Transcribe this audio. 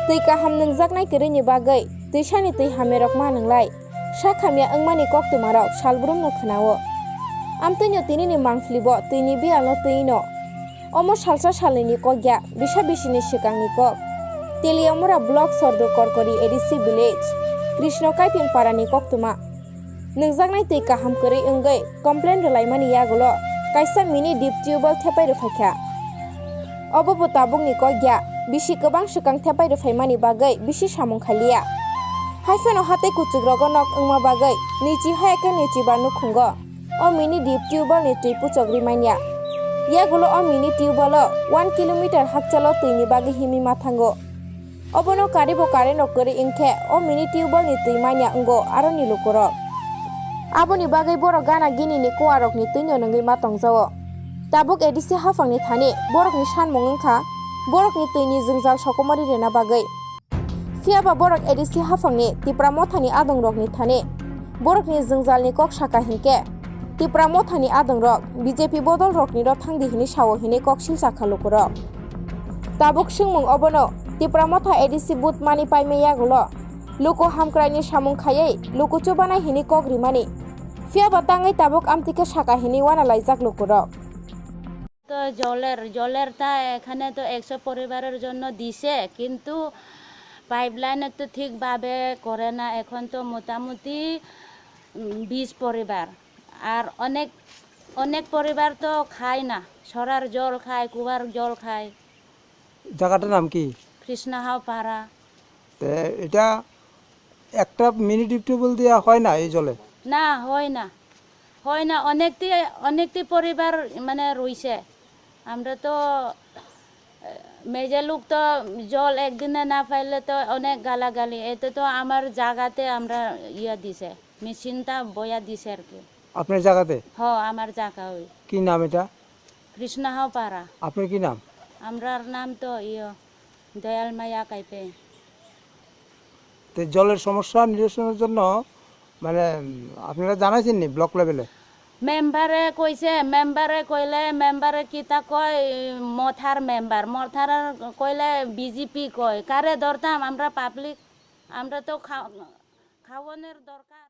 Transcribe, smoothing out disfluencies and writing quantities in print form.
tui kaham nungjaknai kwrwini bagwi tuisani tui hamerok manunglai sakhamya wngmani kok tumarok salbrumno khwnao amtuino tinini mangflibo tuini bialno tuino omo salsa salini kokya bisa bisini sikangni kok Teliamura Block Sordo Korkori ADC Village Krishno Kaiping Parani Koktuma Nungjaknai tui kaham kwrwi wngwi complain rwlaimani yagulo kaisa mini deep tubewell thepai rwfaikha obo tabukni kokya bisi kwbang swkang thepai rwfaimani bagwi bisi samung khaliya haifeno hatai kuchugrogo nok wngma bagwi nichi hayake nichi ba nukhungo o mini deep tubewell ni tui puchok rimanya yagulo o mini tubewell 1 kilometer hakchalo tuini bagwi himima thango obono karibo kareno kwrwi wngkhe o mini tubewell ni tui manya wnggo aro nilukorok aboni bagwi borok gana gini ni kuwarokni tuino nungwi ma tongjao tabuk ADC hafangni thani borokni sanmung wngkha borokni tuini jwngjal sokomori rena bagwi phiaba borok ADC hafangni tipra mothani adongrokni thani borokni jwngjalni kok saka hinkhe tipra mothani adongrok BJP bodol rokni ro thangdi hini sawo hini kok silsa khalukorok tabuk sungmung obono tipra motha ADC booth mani paime yagulo luko hamkraini samung khayei luko chubana hini kok rimani phiaba tangai tabuk amtike saka hini wana laijak lukorok তো জলের তা এখানে তো 100 পরিবারের জন্য দিছে কিন্তু পাইপলাইনে তো ঠিকভাবে করে না এখন তো মোটামুটি 20 পরিবার আর অনেক পরিবার তো খায় না সরার জল খায় কুয়ার জল খায় জায়গাটার নাম কি কৃষ্ণাহাও পাড়া এটা একটা মিনি ডিপ টিউবওয়েল দেওয়া হয় না এই জলে না হয় না অনেকটি পরিবার মানে রইছে আমরা তো মেজে লোক তো জল একদিনে না পাইলে তো অনেক গালাগালি এতে তো আমার জায়গাতে আমরা ইয়া দিছে মেশিনটা বয়া দিছে আর কি আপনার জায়গাতে আমার জায়গা ওই কি নাম এটা কৃষ্ণাহাও পাড়া আপনার কি নাম আমরার নাম তো দয়াল মায়া কাইপে তো জলের সমস্যা নিরসনের জন্য মানে আপনারা জানাইছেন নি ব্লক লেভেলে মেম্বারে কইলে মেম্বারে কিতা কয় মথার মেম্বার মথার কইলে বিজেপি কয় কারে ধরতাম আমরা পাবলিক আমরা তো খাওয়ানোর দরকার